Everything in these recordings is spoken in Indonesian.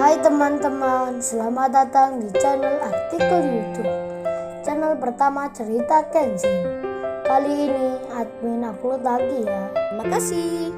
Hai teman-teman, selamat datang di channel artikel YouTube. Channel pertama cerita Kenshin. Kali ini admin upload lagi ya. Terima kasih.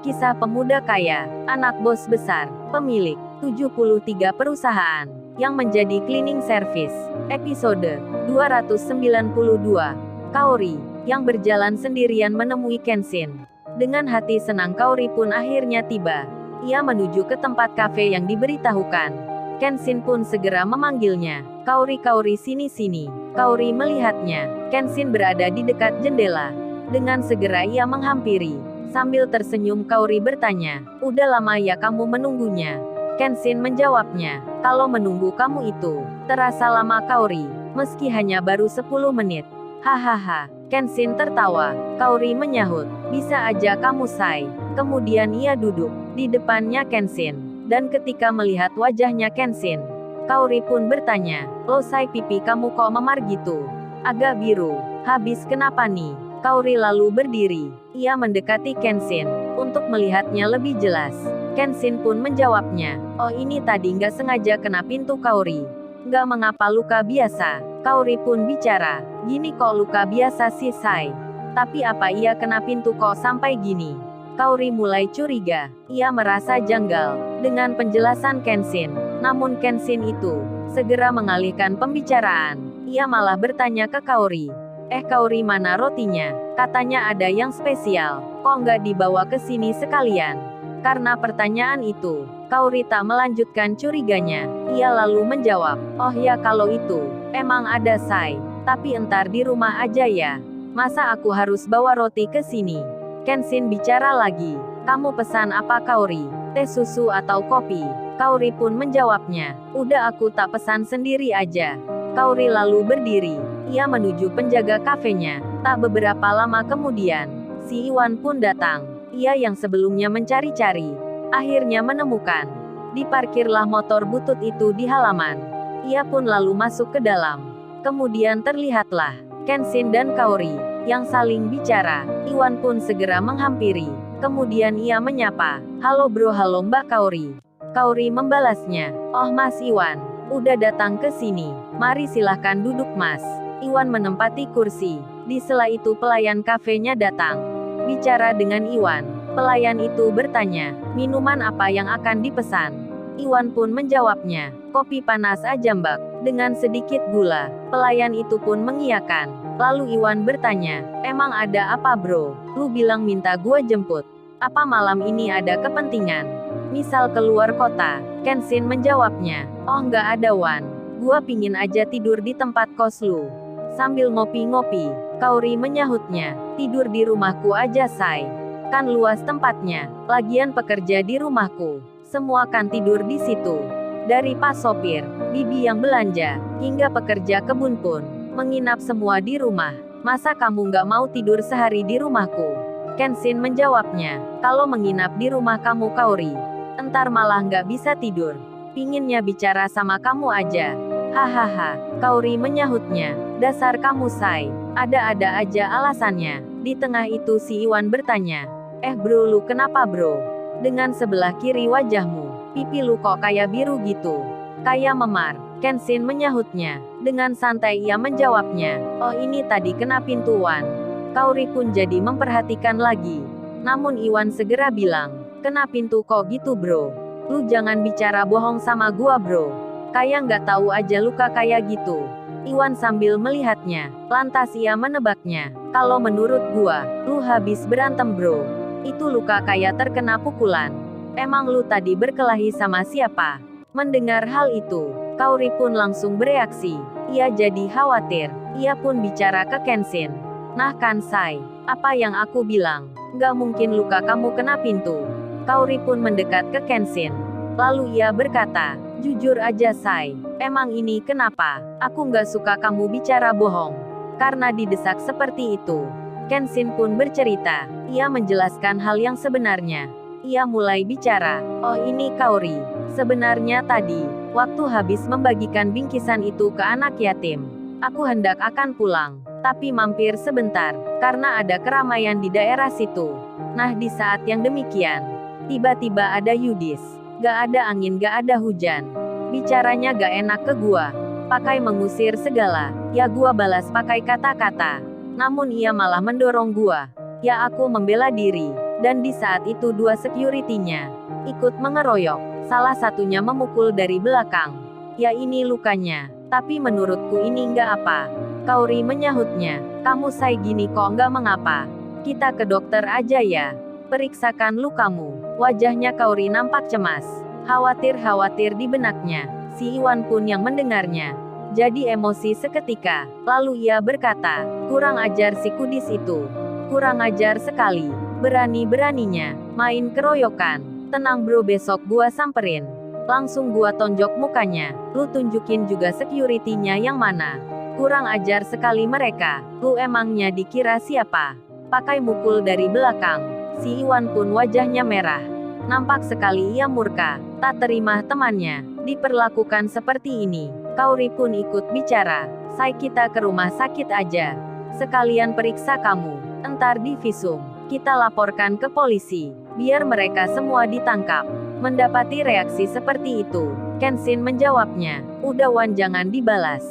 Kisah pemuda kaya, anak bos besar, pemilik 73 perusahaan, yang menjadi cleaning service. Episode 292. Kaori, yang berjalan sendirian menemui Kenshin. Dengan hati senang Kaori pun akhirnya tiba. Ia menuju ke tempat kafe yang diberitahukan. Kenshin pun segera memanggilnya. Kaori, Kaori, sini. Kaori melihatnya. Kenshin berada di dekat jendela. Dengan segera ia menghampiri. Sambil tersenyum Kaori bertanya, "Udah lama ya kamu menunggunya?" Kenshin menjawabnya, "Kalau menunggu kamu itu terasa lama Kaori, meski hanya baru 10 menit. Hahaha." Kenshin tertawa. Kaori menyahut, "Bisa aja kamu say." Kemudian ia duduk di depannya Kenshin. Dan ketika melihat wajahnya Kenshin, Kaori pun bertanya, "Lo say, pipi kamu kok memar gitu? Agak biru. Habis kenapa nih?" Kaori lalu berdiri. Ia mendekati Kenshin untuk melihatnya lebih jelas. Kenshin pun menjawabnya, "Oh, ini tadi nggak sengaja kena pintu Kaori. Nggak mengapa, luka biasa." Kaori pun bicara, "Gini kok luka biasa sih say? Tapi apa iya kena pintu kok sampai gini?" Kaori mulai curiga. Ia merasa janggal dengan penjelasan Kenshin. Namun Kenshin itu segera mengalihkan pembicaraan. Ia malah bertanya ke Kaori, Kaori, mana rotinya? Katanya ada yang spesial. Kok nggak dibawa ke sini sekalian?" Karena pertanyaan itu, Kaori tak melanjutkan curiganya. Ia lalu menjawab, "Oh ya, kalau itu emang ada say. Tapi entar di rumah aja ya. Masa aku harus bawa roti ke sini?" Kenshin bicara lagi, "Kamu pesan apa Kaori? Teh susu atau kopi?" Kaori pun menjawabnya, "Udah, aku tak pesan sendiri aja." Kaori lalu berdiri. Ia menuju penjaga kafenya. Tak beberapa lama kemudian, si Iwan pun datang. Ia yang sebelumnya mencari-cari, akhirnya menemukan. Diparkirlah motor butut itu di halaman. Ia pun lalu masuk ke dalam. Kemudian terlihatlah Kenshin dan Kaori yang saling bicara. Iwan pun segera menghampiri. Kemudian ia menyapa, "Halo bro." "Halo Mbak Kaori." Kaori membalasnya, "Oh Mas Iwan, udah datang ke sini. Mari silahkan duduk Mas." Iwan menempati kursi. Di sela itu pelayan kafenya datang. Bicara dengan Iwan, pelayan itu bertanya, "Minuman apa yang akan dipesan?" Iwan pun menjawabnya, "Kopi panas aja Mbak, dengan sedikit gula." Pelayan itu pun mengiyakan. Lalu Iwan bertanya, "Emang ada apa bro? Lu bilang minta gua jemput. Apa malam ini ada kepentingan? Misal keluar kota?" Kenshin menjawabnya, "Oh nggak ada Wan. Gua pingin aja tidur di tempat kos lu. Sambil ngopi-ngopi." Kaori menyahutnya, "Tidur di rumahku aja say. Kan luas tempatnya. Lagian pekerja di rumahku semua kan tidur di situ. Dari pas sopir, bibi yang belanja, hingga pekerja kebun pun menginap semua di rumah. Masa kamu nggak mau tidur sehari di rumahku?" Kenshin menjawabnya, "Kalau menginap di rumah kamu Kaori, entar malah nggak bisa tidur. Pinginnya bicara sama kamu aja." "Hahaha." Kaori menyahutnya, "Dasar kamu say. Ada-ada aja alasannya." Di tengah itu si Iwan bertanya, Bro, lu kenapa bro? Dengan sebelah kiri wajahmu, pipi lu kok kayak biru gitu? Kayak memar." Kenshin menyahutnya. Dengan santai ia menjawabnya, "Oh, ini tadi kena pintuan." Kaori pun jadi memperhatikan lagi. Namun Iwan segera bilang, "Kena pintu kok gitu bro? Lu jangan bicara bohong sama gua bro. Kayak nggak tahu aja luka kayak gitu." Iwan sambil melihatnya, lantas ia menebaknya, "Kalau menurut gua, lu habis berantem bro. Itu luka kayak terkena pukulan. Emang lu tadi berkelahi sama siapa?" Mendengar hal itu, Kaori pun langsung bereaksi. Ia jadi khawatir. Ia pun bicara ke Kenshin, "Nah kan say, apa yang aku bilang? Nggak mungkin luka kamu kena pintu." Kaori pun mendekat ke Kenshin. Lalu ia berkata, "Jujur aja say, emang ini kenapa? Aku nggak suka kamu bicara bohong." Karena didesak seperti itu, Kenshin pun bercerita. Ia menjelaskan hal yang sebenarnya. Ia mulai bicara, "Oh ini Kaori, sebenarnya tadi, waktu habis membagikan bingkisan itu ke anak yatim, aku hendak akan pulang. tapi mampir sebentar, karena ada keramaian di daerah situ. Nah di saat yang demikian, tiba-tiba ada Yudis. Gak ada angin gak ada hujan. Bicaranya gak enak ke gua. Pakai mengusir segala. Ya gua balas pakai kata-kata. Namun ia malah mendorong gua. Ya aku membela diri. Dan di saat itu dua security-nya ikut mengeroyok. Salah satunya memukul dari belakang. Ya ini lukanya. Tapi menurutku ini nggak apa. Kaori menyahutnya. Kamu say gini kok nggak mengapa. Kita ke dokter aja ya. Periksakan lukamu. Wajahnya Kaori nampak cemas. Khawatir-khawatir di benaknya. Si Iwan pun yang mendengarnya jadi emosi seketika. Lalu ia berkata, kurang ajar si kudis itu. Kurang ajar sekali. Berani-beraninya main keroyokan. Tenang bro, besok gua samperin. Langsung gua tonjok mukanya. Lu tunjukin juga security-nya yang mana. Kurang ajar sekali mereka. Lu emangnya dikira siapa? Pakai mukul dari belakang. Si Iwan pun wajahnya merah. Nampak sekali ia murka. Tak terima temannya diperlakukan seperti ini. Kaori pun ikut bicara. Say kita ke rumah sakit aja. Sekalian periksa kamu. Entar di visum. Kita laporkan ke polisi. Biar mereka semua ditangkap. Mendapati reaksi seperti itu, Kenshin menjawabnya. Udah Wan, jangan dibalas.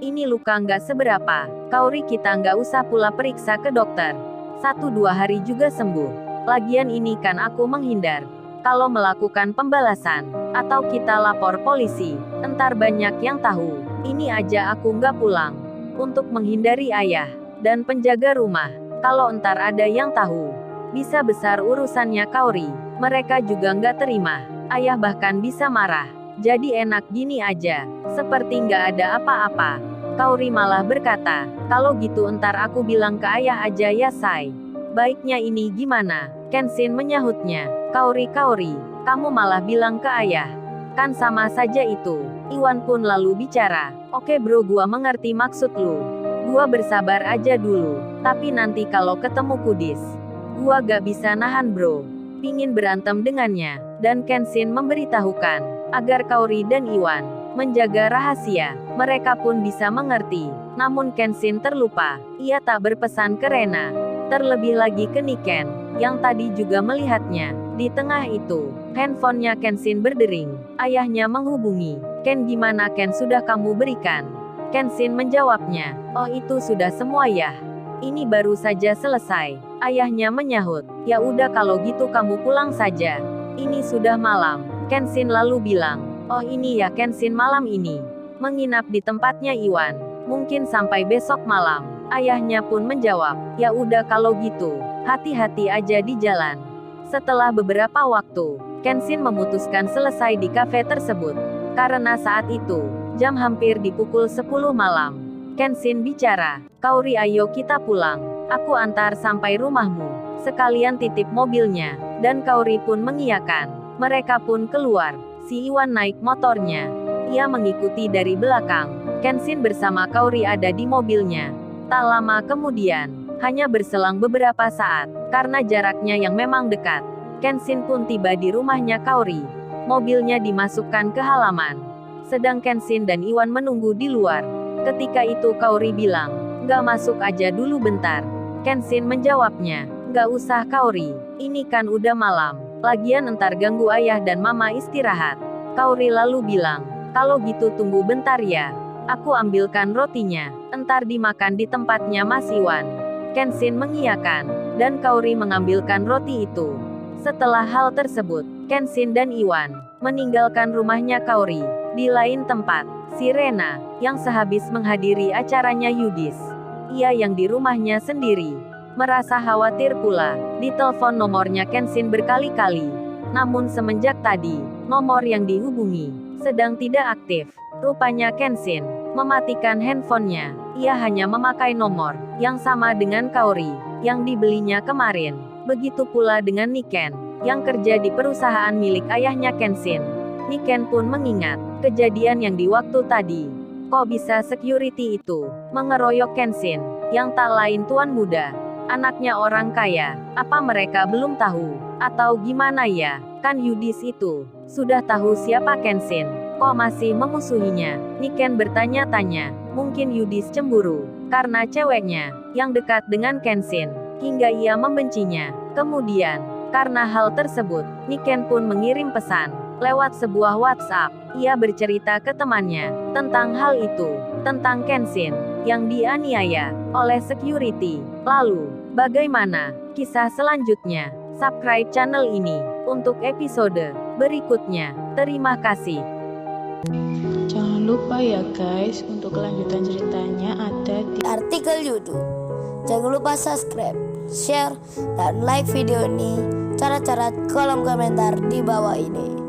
Ini luka nggak seberapa. Kaori kita nggak usah pula periksa ke dokter. 1-2 hari juga sembuh. Lagian ini kan aku menghindar. Kalau melakukan pembalasan, atau kita lapor polisi, entar banyak yang tahu. Ini aja aku nggak pulang. Untuk menghindari ayah dan penjaga rumah. Kalau entar ada yang tahu, bisa besar urusannya Kaori. Mereka juga nggak terima. Ayah bahkan bisa marah. Jadi enak gini aja. Seperti nggak ada apa-apa. Kaori malah berkata, kalau gitu entar aku bilang ke ayah aja ya say. Baiknya ini gimana? Kenshin menyahutnya. Kaori, kamu malah bilang ke ayah. Kan sama saja itu. Iwan pun lalu bicara. Oke bro, gua mengerti maksud lu. Gua bersabar aja dulu. Tapi nanti kalau ketemu kudis, gua gak bisa nahan bro. Pingin berantem dengannya. Dan Kenshin memberitahukan agar Kaori dan Iwan menjaga rahasia. Mereka pun bisa mengerti. Namun Kenshin terlupa. Ia tak berpesan ke Rena. Terlebih lagi ke Niken, yang tadi juga melihatnya. Di tengah itu, handphonenya Kenshin berdering. Ayahnya menghubungi. Ken, gimana Ken, sudah kamu berikan? Kenshin menjawabnya. Oh itu sudah semua ya. Ini baru saja selesai. Ayahnya menyahut. Ya udah kalau gitu kamu pulang saja. Ini sudah malam. Kenshin lalu bilang. Oh ini ya Kenshin, malam ini menginap di tempatnya Iwan. Mungkin sampai besok malam. Ayahnya pun menjawab. Ya udah kalau gitu. Hati-hati aja di jalan. Setelah beberapa waktu, Kenshin memutuskan selesai di kafe tersebut. Karena saat itu, jam hampir di pukul 10 malam. Kenshin bicara. Kaori, ayo kita pulang. Aku antar sampai rumahmu. Sekalian titip mobilnya. Dan Kaori pun mengiyakan. Mereka pun keluar. Si Iwan naik motornya. Ia mengikuti dari belakang. Kenshin bersama Kaori ada di mobilnya. Tak lama kemudian, hanya berselang beberapa saat, karena jaraknya yang memang dekat, Kenshin pun tiba di rumahnya Kaori. Mobilnya dimasukkan ke halaman. Sedang Kenshin dan Iwan menunggu di luar. Ketika itu Kaori bilang, "Nggak masuk aja dulu bentar." Kenshin menjawabnya, "Nggak usah Kaori, ini kan udah malam. Lagian entar ganggu ayah dan mama istirahat." Kaori lalu bilang, "Kalau gitu tunggu bentar ya. Aku ambilkan rotinya, entar dimakan di tempatnya Mas Iwan." Kenshin mengiyakan, dan Kaori mengambilkan roti itu. Setelah hal tersebut, Kenshin dan Iwan meninggalkan rumahnya Kaori. Di lain tempat, si Rena, yang sehabis menghadiri acaranya Yudis, ia yang di rumahnya sendiri, merasa khawatir pula. Ditelepon nomornya Kenshin berkali-kali. Namun semenjak tadi, nomor yang dihubungi sedang tidak aktif. Rupanya Kenshin mematikan handphonenya. Ia hanya memakai nomor yang sama dengan Kaori yang dibelinya kemarin. Begitu pula dengan Niken yang kerja di perusahaan milik ayahnya Kenshin. Niken pun mengingat kejadian yang di waktu tadi. Kok bisa security itu mengeroyok Kenshin, yang tak lain tuan muda, anaknya orang kaya? Apa mereka belum tahu? Atau gimana ya? Kan Yudis itu sudah tahu siapa Kenshin. Kok masih memusuhinya? Niken bertanya-tanya. Mungkin Yudis cemburu karena ceweknya yang dekat dengan Kenshin, hingga ia membencinya. Kemudian, karena hal tersebut, Niken pun mengirim pesan lewat sebuah WhatsApp. Ia bercerita ke temannya tentang hal itu, tentang Kenshin yang dianiaya oleh security. Lalu, bagaimana kisah selanjutnya? Subscribe channel ini untuk episode berikutnya. Terima kasih. Jangan lupa ya guys, untuk kelanjutan ceritanya ada di Artikel YouTube. Jangan lupa subscribe, share, dan like video ini. Cara-cara kolom komentar di bawah ini.